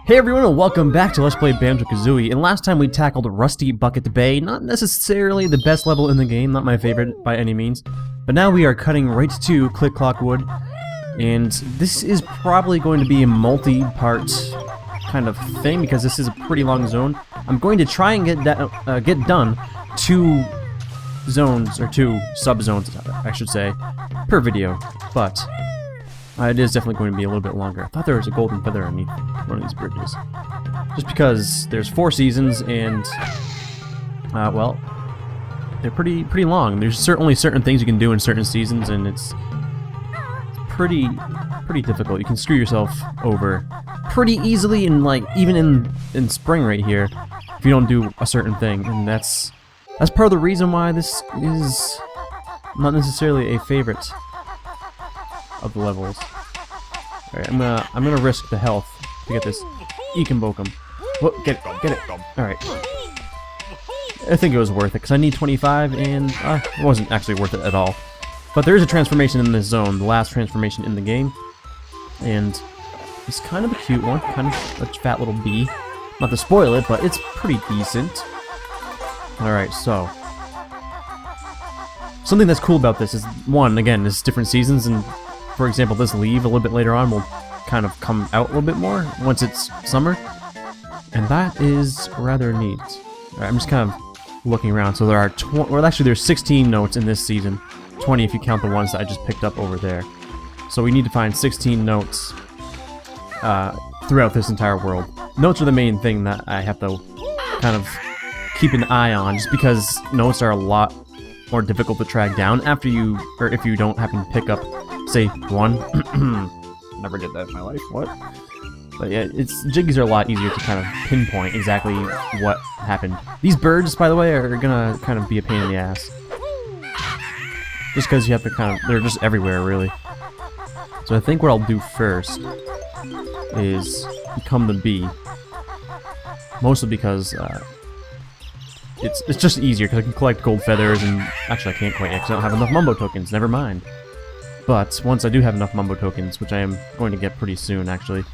Hey everyone, and welcome back to Let's Play Banjo-Kazooie. And last time we tackled Rusty Bucket Bay, not necessarily the best level in the game, not my favorite by any means. But now we are cutting right to Click Clock Wood, and this is probably going to be a multi-part kind of thing because this is a pretty long zone. I'm going to try and get done 2 zones, or 2 sub-zones, I should say, per video, but it is definitely going to be a little bit longer. I thought there was a golden feather underneath one of these bridges. Just because there's 4 seasons and, well, they're pretty long. There's only certain things you can do in certain seasons, and it's pretty difficult. You can screw yourself over pretty easily, and like even in spring right here, if you don't do a certain thing, and that's part of the reason why this is not necessarily a favorite of the levels. Alright, I'm gonna risk the health to get this Ekambokum. Whoop, get it. Alright. I think it was worth it, because I need 25, and it wasn't actually worth it at all. But there is a transformation in this zone, the last transformation in the game, and it's kind of a cute one, kind of a fat little bee. Not to spoil it, but it's pretty decent. Alright, so something that's cool about this is, one, again, it's different seasons, and for example, this leaf a little bit later on will kind of come out a little bit more once it's summer, and that is rather neat. Alright, I'm just kind of looking around. So there are there's 16 notes in this season, 20 if you count the ones that I just picked up over there. So we need to find 16 notes throughout this entire world. Notes are the main thing that I have to kind of keep an eye on, just because notes are a lot more difficult to track down after you, or if you don't happen to pick up, say, one. Never did that in my life. What? But yeah, jiggies are a lot easier to kind of pinpoint exactly what happened. These birds, by the way, are gonna kind of be a pain in the ass. Just because you have to they're just everywhere, really. So I think what I'll do first is become the bee. Mostly because it's just easier, because I can collect gold feathers, and actually I can't quite yet because I don't have enough Mumbo tokens, never mind. But once I do have enough Mumbo tokens, which I am going to get pretty soon actually,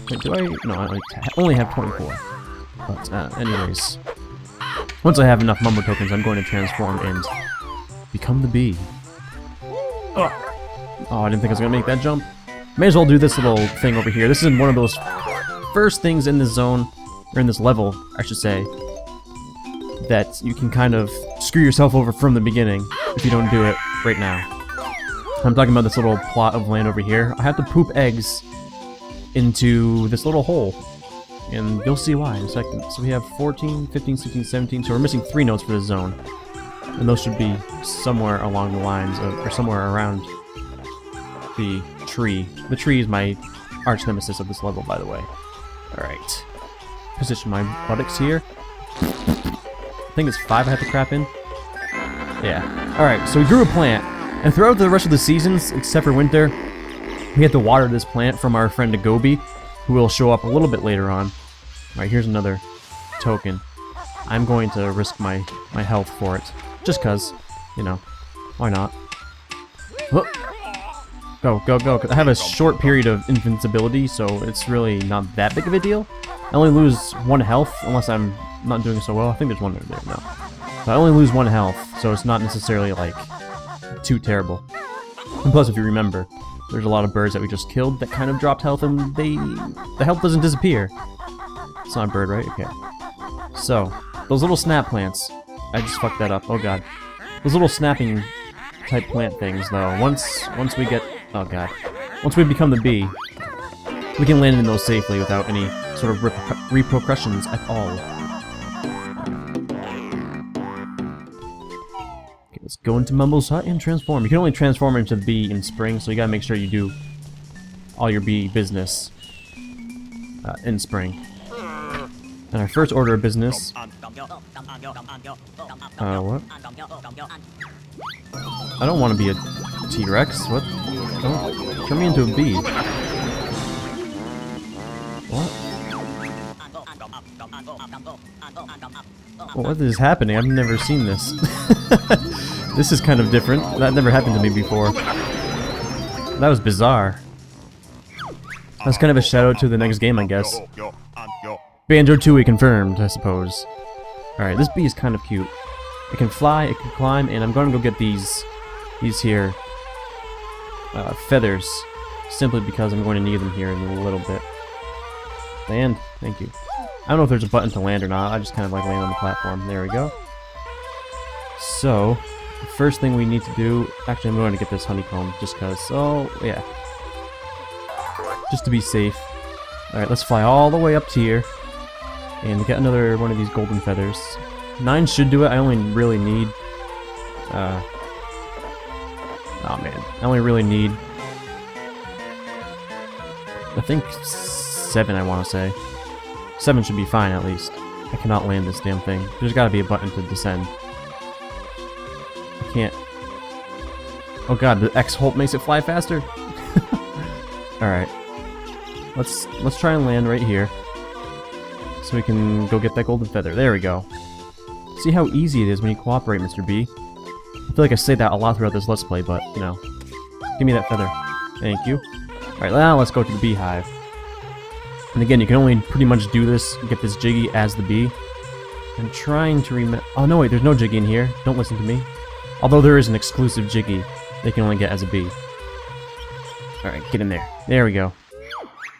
wait, do I? No, I only have 24. But anyways, once I have enough Mumbo tokens, I'm going to transform and become the bee. Oh, I didn't think I was going to make that jump. May as well do this little thing over here. This is one of those first things in this zone, or in this level, I should say, that you can kind of screw yourself over from the beginning if you don't do it right now. I'm talking about this little plot of land over here. I have to poop eggs into this little hole, and you'll see why in a second. So we have 14, 15, 16, 17, so we're missing 3 notes for this zone. And those should be somewhere along the lines of, or somewhere around the tree. The tree is my arch nemesis of this level, by the way. Alright. Position my buttocks here. I think it's 5 I have to crap in. Yeah. Alright, so we grew a plant. And throughout the rest of the seasons, except for winter, we have to water this plant from our friend Gobi, who will show up a little bit later on. Alright, here's another token. I'm going to risk my health for it. Just cause, you know, why not? Whoop. Go, go, go. I have a short period of invincibility, so it's really not that big of a deal. I only lose 1 health, unless I'm not doing so well. I think there's one over there, no. So I only lose 1 health, so it's not necessarily, like, too terrible. And plus, if you remember, there's a lot of birds that we just killed that kind of dropped health, and the health doesn't disappear. It's not a bird, right? Okay. So, those little snap plants, I just fucked that up, oh god. Those little snapping type plant things, though, once we get, oh god, once we become the bee, we can land in those safely without any sort of repercussions at all. Okay, let's go into Mumbo's hut and transform. You can only transform into the bee in spring, so you gotta make sure you do all your bee business in spring. And our first order of business... what? I don't want to be a T-Rex. What? Don't turn me into a bee. What? Well, what is happening? I've never seen this. This is kind of different. That never happened to me before. That was bizarre. That's kind of a shout out to the next game, I guess. Banjo-Tooie confirmed, I suppose. Alright, this bee is kind of cute. It can fly, it can climb, and I'm going to go get these here feathers, simply because I'm going to need them here in a little bit. Land, thank you. I don't know if there's a button to land or not, I just kind of like land on the platform. There we go. So, the first thing we need to do, actually I'm going to get this honeycomb, just because, oh, yeah. Just to be safe. Alright, let's fly all the way up to here, and get another one of these golden feathers. 9 should do it, I only really need, oh man, I only really need, I think 7 I want to say. 7 should be fine at least. I cannot land this damn thing. There's gotta be a button to descend. I can't. Oh god, the X Holt makes it fly faster? Alright. Let's try and land right here. So we can go get that golden feather. There we go. See how easy it is when you cooperate, Mr. B. I feel like I say that a lot throughout this Let's Play, but, you know. Give me that feather. Thank you. Alright, now let's go to the beehive. And again, you can only pretty much do this, get this Jiggy as the bee. I'm trying to remember... Oh no, wait, there's no Jiggy in here. Don't listen to me. Although there is an exclusive Jiggy they can only get as a bee. Alright, get in there. There we go.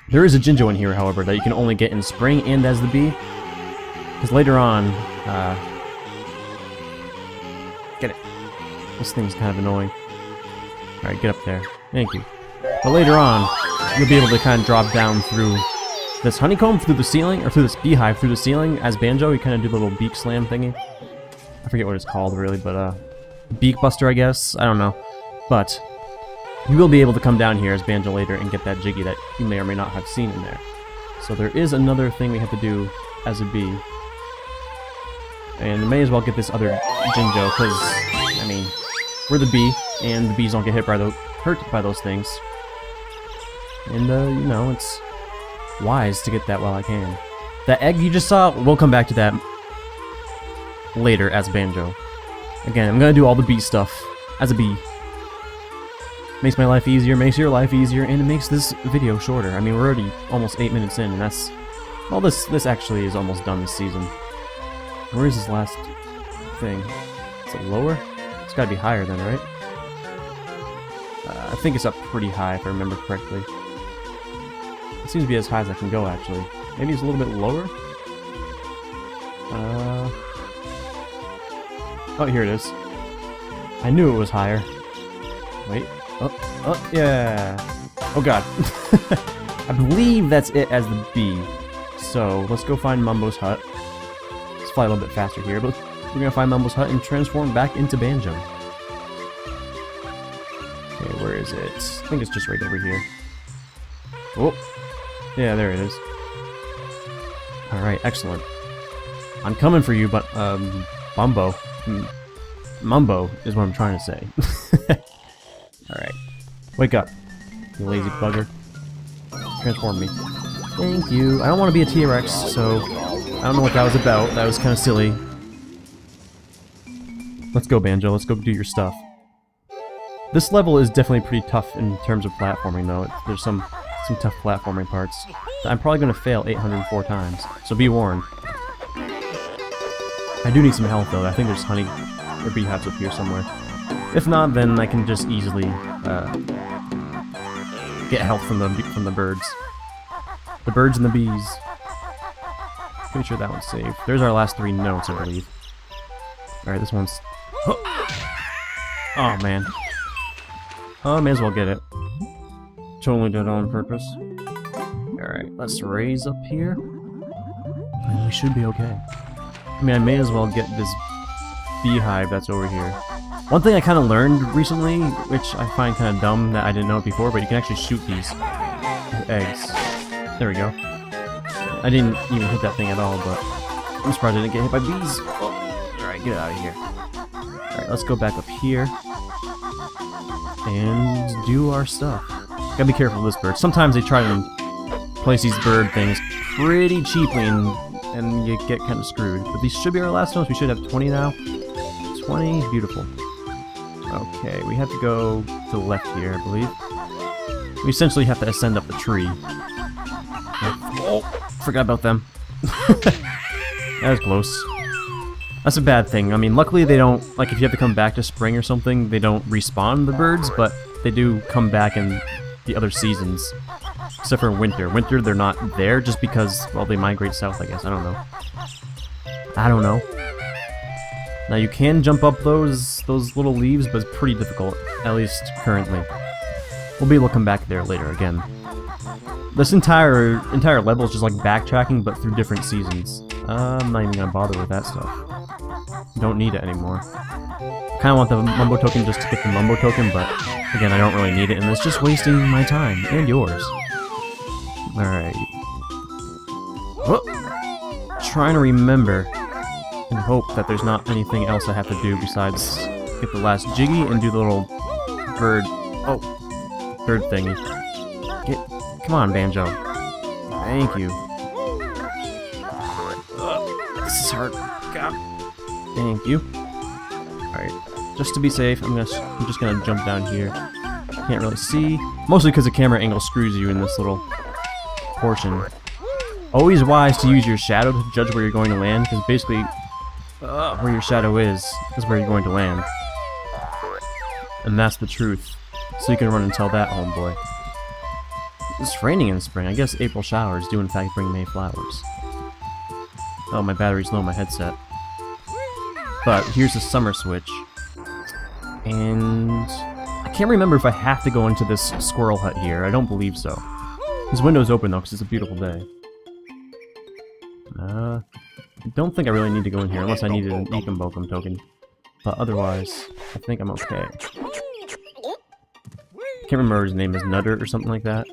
There is a Jinjo in here, however, that you can only get in spring and as the bee. Because later on, get it. This thing's kind of annoying. Alright, get up there. Thank you. But later on, you'll be able to kind of drop down through this honeycomb, through the ceiling, or through this beehive, through the ceiling. As Banjo, you kind of do the little beak slam thingy. I forget what it's called, really, but, beak buster, I guess? I don't know. But you will be able to come down here as Banjo later and get that Jiggy that you may or may not have seen in there. So there is another thing we have to do as a bee. And we may as well get this other Jinjo, because, I mean, we're the bee, and the bees don't get hurt by those things. And, you know, it's wise to get that while I can. That egg you just saw, we'll come back to that later as Banjo. Again, I'm gonna do all the bee stuff as a bee. Makes my life easier, makes your life easier, and it makes this video shorter. I mean, we're already almost 8 minutes in, and that's... Well, this actually is almost done this season. Where is this last thing? Is it lower? It's gotta be higher then, right? I think it's up pretty high, if I remember correctly. It seems to be as high as I can go, actually. Maybe it's a little bit lower? Oh, here it is. I knew it was higher. Wait. Oh, yeah. Oh god. I believe that's it as the bee. So, let's go find Mumbo's hut. Let's fly a little bit faster here, but we're gonna find Mumbo's hut and transform back into Banjo. Okay, where is it? I think it's just right over here. Oh. Yeah, there it is. Alright, excellent. I'm coming for you, but, Mumbo is what I'm trying to say. Alright. Wake up, you lazy bugger. Transform me. Thank you. I don't want to be a T-Rex, so I don't know what that was about. That was kind of silly. Let's go, Banjo. Let's go do your stuff. This level is definitely pretty tough in terms of platforming, though. There's some tough platforming parts. I'm probably going to fail 804 times, so be warned. I do need some health, though. I think there's honey or beehives up here somewhere. If not, then I can just easily get health from the birds. The birds and the bees. Pretty sure that one's saved. There's our last 3 notes, I believe. Alright, this one's... Oh, man. Oh, I may as well get it. Totally did it on purpose. Alright, let's raise up here. And we should be okay. I mean, I may as well get this beehive that's over here. One thing I kind of learned recently, which I find kind of dumb that I didn't know before, but you can actually shoot these eggs. There we go. I didn't even hit that thing at all, but I'm surprised I didn't get hit by bees. Oh, alright, get out of here. Alright, let's go back up here and do our stuff. Gotta be careful with this bird. Sometimes they try to place these bird things pretty cheaply and you get kind of screwed. But these should be our last notes. We should have 20 now. 20, beautiful. Okay, we have to go to the left here, I believe. We essentially have to ascend up the tree. Oh, forgot about them. That was close. That's a bad thing. I mean, luckily they don't, like if you have to come back to spring or something, they don't respawn the birds, but they do come back in the other seasons. Except for winter. Winter, they're not there just because, well, they migrate south, I guess. I don't know. I don't know. Now you can jump up those little leaves, but it's pretty difficult, at least currently. We'll be able to come back there later again. This entire level is just like backtracking, but through different seasons. I'm not even gonna bother with that stuff. Don't need it anymore. Kinda want the Mumbo token just to get the Mumbo token, but again, I don't really need it, and it's just wasting my time, and yours. Alright. Trying to remember and hope that there's not anything else I have to do besides get the last Jiggy and do the little bird... Oh, bird thingy. Come on, Banjo. Thank you. This is hard. God. Thank you. Alright. Just to be safe, I'm just gonna jump down here. Can't really see. Mostly because the camera angle screws you in this little portion. Always wise to use your shadow to judge where you're going to land, because basically where your shadow is where you're going to land. And that's the truth. So you can run and tell that, homeboy. It's raining in spring. I guess April showers do in fact bring May flowers. Oh, my battery's low on my headset. But here's the summer switch. And I can't remember if I have to go into this squirrel hut here. I don't believe so. This window's open though, because it's a beautiful day. I don't think I really need to go in here, unless I needed an Ekambokum token. But otherwise, I think I'm okay. Can't remember his name is Nutter or something like that.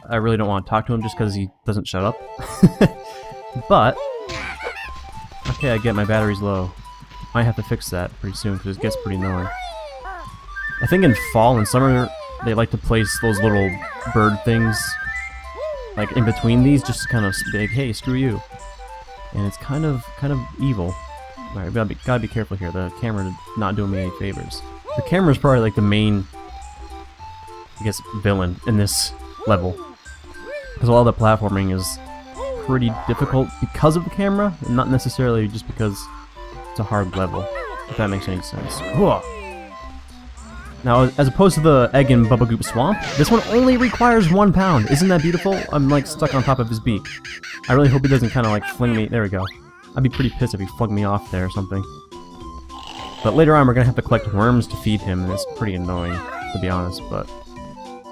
I really don't want to talk to him just because he doesn't shut up. But, okay, I get my battery's low. Might have to fix that pretty soon because it gets pretty annoying. I think in fall and summer, they like to place those little bird things like in between these, just to kind of be like, hey, screw you. And it's kind of evil. Alright, gotta be careful here. The camera not doing me any favors. The camera's probably like the main, I guess, villain in this level. Because a lot of the platforming is pretty difficult because of the camera, and not necessarily just because it's a hard level, if that makes any sense. Whoa. Now, as opposed to the Egg and Bubba Goop Swamp, this one only requires 1 pound. Isn't that beautiful? I'm like stuck on top of his beak. I really hope he doesn't kind of like fling me. There we go. I'd be pretty pissed if he flung me off there or something. But later on, we're gonna have to collect worms to feed him, and it's pretty annoying, to be honest. But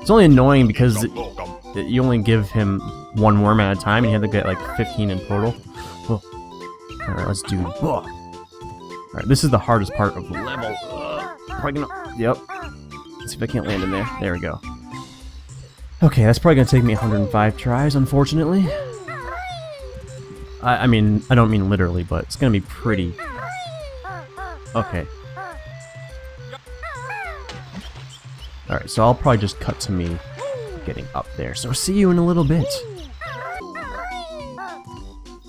it's only annoying because you only give him 1 worm at a time, and you have to get like 15 in total. Oh. All right, let's do. All right, this is the hardest part of the level. Probably gonna. Yep. Let's see if I can't land in there. There we go. Okay, that's probably gonna take me 105 tries, unfortunately. I mean, I don't mean literally, but it's gonna be pretty. Okay. Alright, so I'll probably just cut to me getting up there. So see you in a little bit.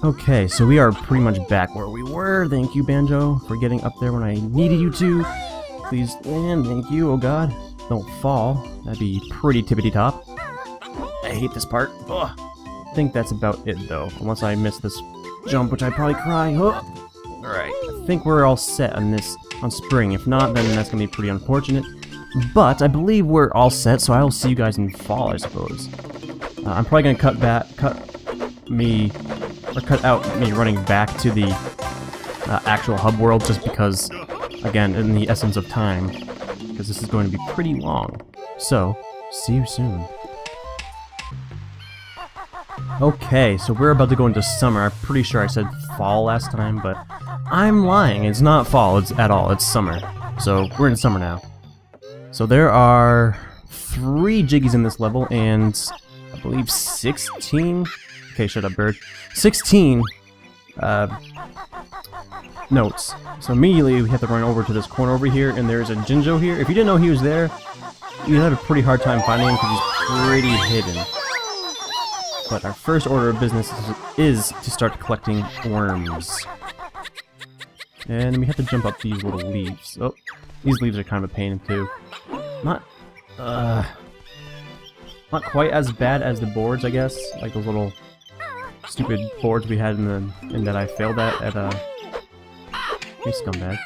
Okay, so we are pretty much back where we were. Thank you, Banjo, for getting up there when I needed you to. Please land. Thank you. Oh god. Don't fall. That'd be pretty tippity-top. I hate this part. Ugh. I think that's about it, though. Unless I miss this jump, which I'd probably cry. Alright, I think we're all set on spring. If not, then that's gonna be pretty unfortunate. But I believe we're all set, so I'll see you guys in fall, I suppose. I'm probably gonna cut out me running back to the actual hub world, just because, again, in the essence of time, because this is going to be pretty long. So, see you soon. Okay, so we're about to go into summer. I'm pretty sure I said fall last time, but I'm lying. It's not fall at all. It's summer. So we're in summer now. So there are 3 Jiggies in this level, and I believe 16... Okay, shut up, bird. 16 notes. So immediately we have to run over to this corner over here, and there's a Jinjo here. If you didn't know he was there, you'd have a pretty hard time finding him because he's pretty hidden. But our first order of business is to start collecting worms. And we have to jump up these little leaves. Oh, these leaves are kind of a pain too. Not quite as bad as the boards, I guess. Like those little stupid boards we had in that I failed at hey scumbag.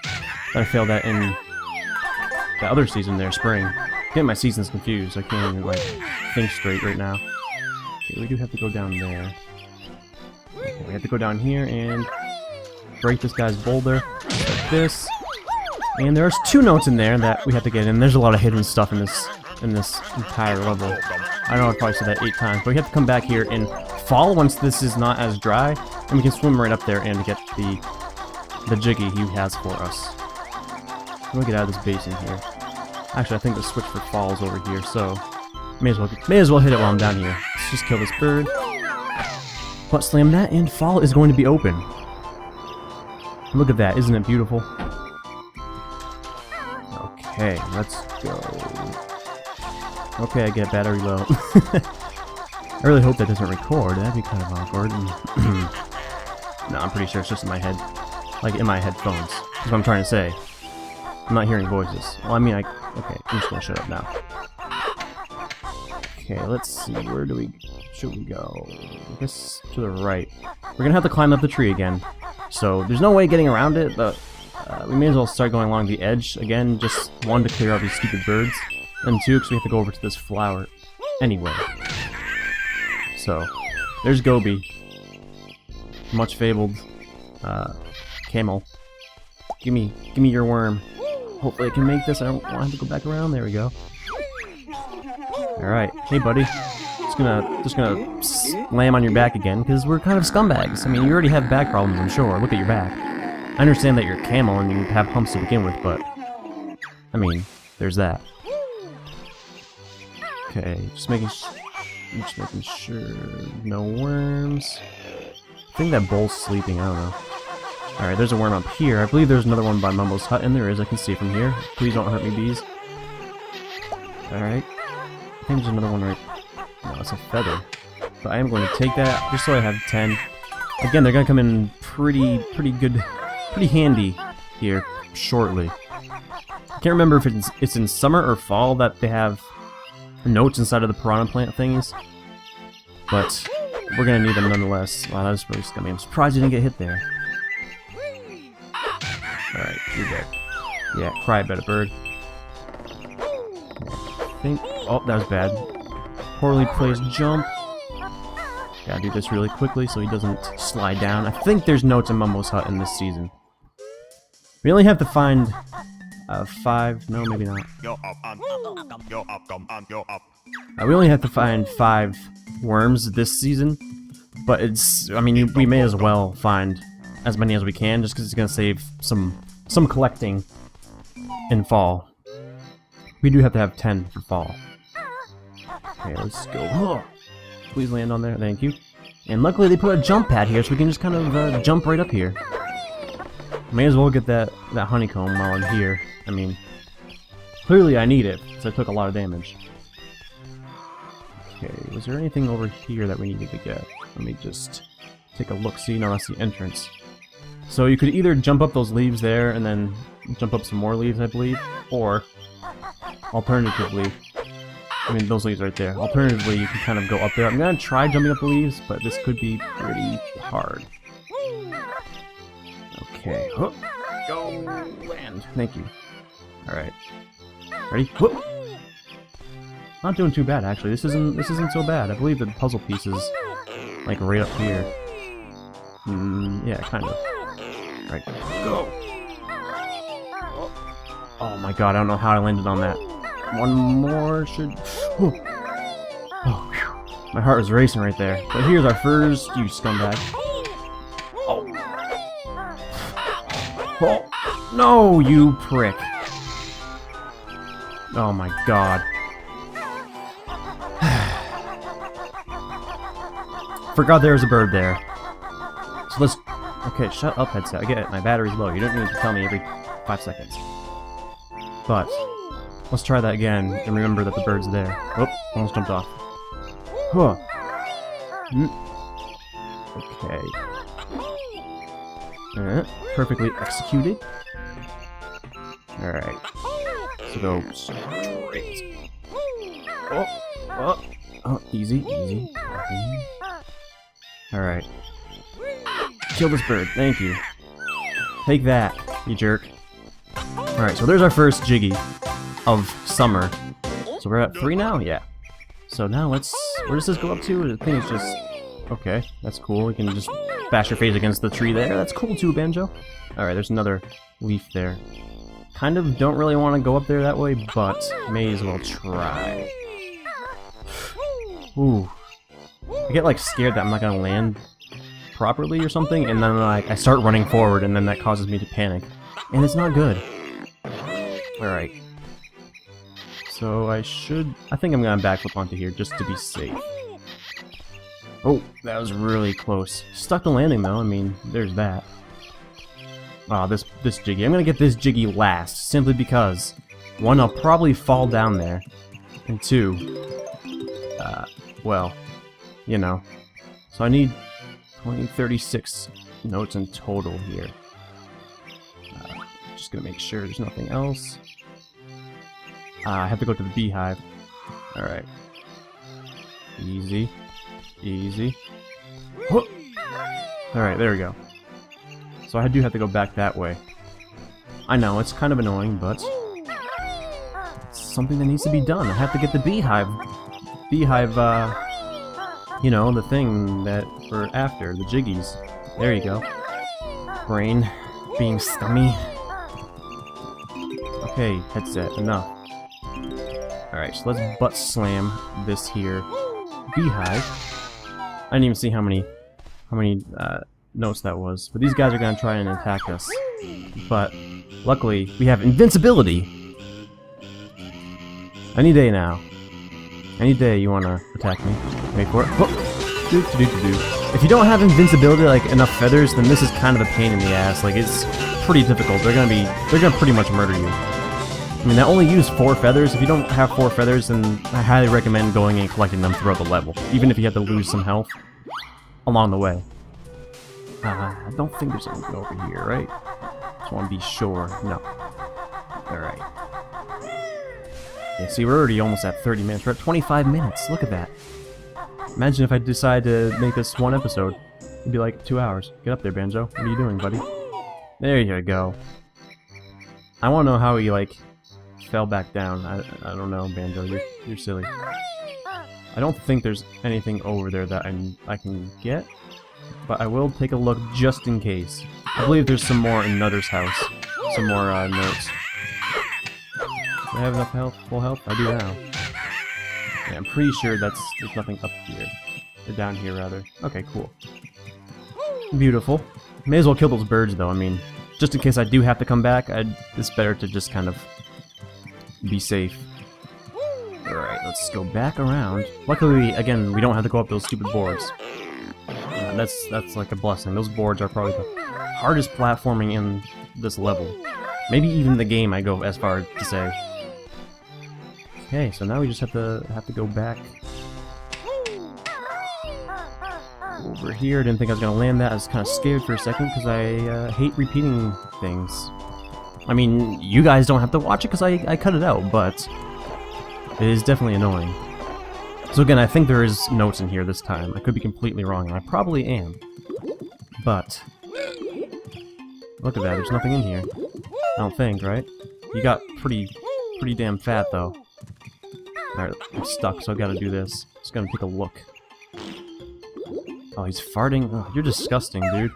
That I failed at in the other season there, spring. Getting my seasons confused. I can't even like think straight right now. Okay, we do have to go down there. Okay, we have to go down here and break this guy's boulder like this. And there's 2 notes in there that we have to get in. There's a lot of hidden stuff in this entire level. I know I probably said that 8 times, but we have to come back here and fall once this is not as dry, and we can swim right up there and get the jiggy he has for us. We'll get out of this basin here. Actually, I think the switch for fall is over here, so may as well hit it while I'm down here. Let's just kill this bird. Butt slam that, and fall is going to be open. Look at that, isn't it beautiful? Okay, let's go. Okay, I get battery low. I really hope that doesn't record. That'd be kind of awkward. No, I'm pretty sure it's just in my head. Like, in my headphones. That's what I'm trying to say. I'm not hearing voices. Well, I mean, okay, I'm just gonna shut up now. Okay, let's see. Where should we go? I guess to the right. We're gonna have to climb up the tree again. So, there's no way getting around it, but we may as well start going along the edge. Again, just 1, to clear out these stupid birds. And 2, because we have to go over to this flower anyway. So, there's Gobi. Much fabled camel. Give me your worm. Hopefully I can make this. I don't want to go back around. There we go. Alright. Hey buddy. Just gonna slam on your back again, because we're kind of scumbags. I mean, you already have back problems, I'm sure. Look at your back. I understand that you're a camel and you have humps to begin with, but I mean, there's that. Okay, just making sure no worms. I think that bull's sleeping, I don't know. Alright, there's a worm up here. I believe there's another one by Mumbo's hut, and there is, I can see it from here. Please don't hurt me, bees. Alright. I think there's another one right... No, it's a feather. But I am going to take that, just so I have 10. Again, they're going to come in pretty good, pretty handy here, shortly. I can't remember if it's in summer or fall that they have notes inside of the piranha plant thingies. But we're going to need them nonetheless. Wow, that was really scummy. I'm surprised you didn't get hit there. Alright, you're dead. Yeah, cry about it, bird. I think... Oh, that was bad. Poorly placed jump. Gotta do this really quickly so he doesn't slide down. I think there's notes in Mumbo's hut in this season. We only have to find 5... No, maybe not. We only have to find 5 worms this season. But it's... I mean, we may as well find as many as we can, just because it's going to save some collecting in fall. We do have to have 10 for fall. Okay, let's go. Oh, please land on there, thank you. And luckily they put a jump pad here, so we can just kind of jump right up here. May as well get that honeycomb while I'm here. I mean, clearly I need it, because I took a lot of damage. Okay, was there anything over here that we needed to get? Let me just take a look. See, no, that's the entrance. So you could either jump up those leaves there and then jump up some more leaves, I believe, or alternatively, I mean those leaves right there. Alternatively, you can kind of go up there. I'm gonna try jumping up the leaves, but this could be pretty hard. Okay, whoop, go land. Thank you. All right, ready? Whoop. Not doing too bad actually. This isn't so bad. I believe the puzzle piece is like right up here. Yeah, kind of. Right, go! Oh my god, I don't know how I landed on that. One more should... Oh, whew. My heart was racing right there. But here's our first, you scumbag. Oh. Oh. No, you prick. Oh my god. Forgot there was a bird there. So let's... Okay, shut up, headset. I get it. My battery's low. You don't need to tell me every 5 seconds. But, let's try that again, and remember that the bird's there. Oh, almost jumped off. Huh. Okay. Perfectly executed. Alright. So go straight. Oh, easy. Alright. Kill this bird, thank you. Take that, you jerk. Alright, so there's our first Jiggy of summer. So we're at 3 now? Yeah. So now let's... Where does this go up to? I think it's just... Okay, that's cool. You can just bash your face against the tree there. That's cool too, Banjo. Alright, there's another leaf there. Kind of don't really want to go up there that way, but may as well try. Ooh. I get like scared that I'm not gonna land properly or something, and then like I start running forward, and then that causes me to panic. And it's not good. Alright. So I think I'm gonna backflip onto here just to be safe. Oh, that was really close. Stuck the landing though, I mean, there's that. Wow, this Jiggy. I'm gonna get this Jiggy last, simply because 1, I'll probably fall down there, and 2, well, you know. So I need 36 notes in total here. Just gonna make sure there's nothing else. I have to go to the beehive. Alright. Easy. Easy. Alright, there we go. So I do have to go back that way. I know, it's kind of annoying, but it's something that needs to be done. I have to get the beehive. Beehive, you know, the thing that for after, the jiggies. There you go. Brain being scummy. Okay, headset, enough. Alright, so let's butt slam this here beehive. I didn't even see how many notes that was, but these guys are gonna try and attack us. But luckily, we have invincibility. Any day now. Any day you wanna attack me. Wait for it. If you don't have invincibility, like enough feathers, then this is kind of a pain in the ass. Like it's pretty difficult. They're gonna pretty much murder you. I mean, they only use 4 feathers. If you don't have 4 feathers, then I highly recommend going and collecting them throughout the level, even if you have to lose some health along the way. I don't think there's anything over here, right? Just want to be sure. No. Alright. Yeah, see, we're already almost at 30 minutes. We're at 25 minutes. Look at that. Imagine if I decide to make this one episode. It'd be like 2 hours. Get up there, Banjo. What are you doing, buddy? There you go. I want to know how he, like, fell back down. I don't know, Banjo. You're silly. I don't think there's anything over there that I can get. But I will take a look just in case. I believe there's some more in Nutter's house. Some more notes. Do I have enough health? Full health? I do now. Yeah, I'm pretty sure there's nothing up here. Or down here, rather. Okay, cool. Beautiful. May as well kill those birds, though. I mean, just in case I do have to come back, it's better to just kind of be safe. Alright, let's go back around. Luckily, again, we don't have to go up those stupid boards. That's like a blessing. Those boards are probably the hardest platforming in this level. Maybe even the game, I go as far to say. Okay, so now we just have to go back over here. Didn't think I was gonna land that. I was kind of scared for a second because I hate repeating things. I mean, you guys don't have to watch it because I cut it out, but it is definitely annoying. So again, I think there is notes in here this time. I could be completely wrong, and I probably am. But look at that, there's nothing in here. I don't think, right? You got pretty damn fat, though. Alright, I'm stuck, so I gotta do this. Just gonna take a look. Oh, he's farting? Oh, you're disgusting, dude.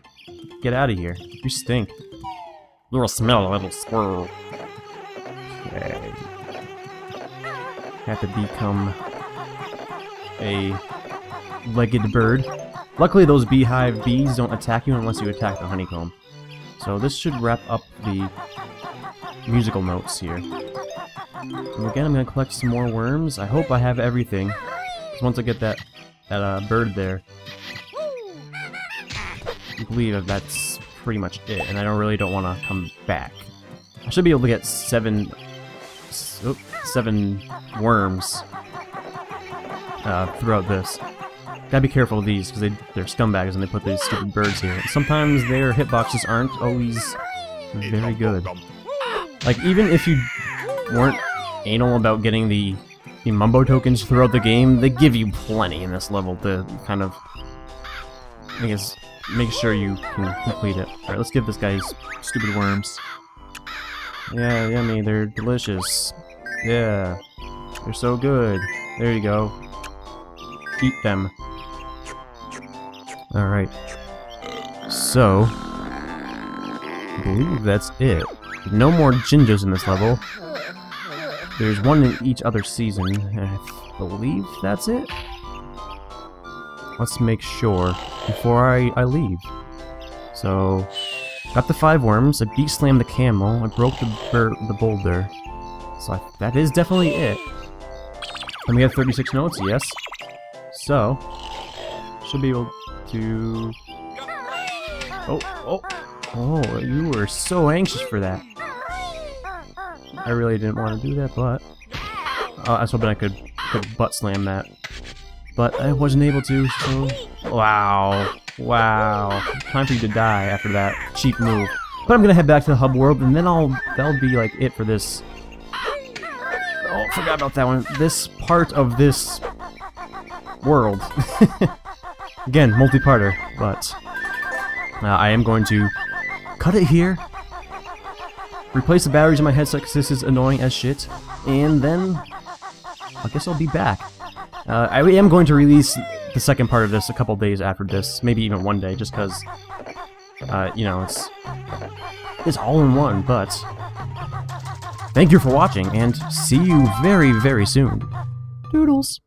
Get out of here. You stink. You'll smell a little squirrel. Okay. Have to become a legged bird. Luckily, those beehive bees don't attack you unless you attack the honeycomb. So this should wrap up the musical notes here. And again, I'm gonna collect some more worms. I hope I have everything. Because once I get that bird there, I believe that's pretty much it. And I really don't want to come back. I should be able to get 7 worms throughout this. Gotta be careful of these, because they're scumbags and they put these stupid birds here. And sometimes their hitboxes aren't always very good. Like, even if you weren't anal about getting the Mumbo tokens throughout the game, they give you plenty in this level to kind of I guess make sure you can complete it. Alright, let's give this guy his stupid worms. Yeah, yummy, they're delicious. Yeah, they're so good. There you go. Eat them. Alright. So, I believe that's it. No more Jinjos in this level. There's one in each other season, and I believe that's it? Let's make sure before I leave. So, got the 5 worms, I beat slammed the camel, I broke the boulder. So that is definitely it. And we have 36 notes, yes. So, should be able to... Oh, you were so anxious for that. I really didn't want to do that, but... I was hoping I could butt slam that. But I wasn't able to, so... Wow. Wow. Time for you to die after that cheap move. But I'm gonna head back to the hub world, and then that'll be like it for this... Oh, forgot about that one. This part of this world. Again, multi-parter, but... I am going to cut it here. Replace the batteries in my headset because this is annoying as shit. And then... I guess I'll be back. I am going to release the second part of this a couple days after this, maybe even one day, just because, you know, it's all in one, but thank you for watching, and see you very, very soon. Doodles!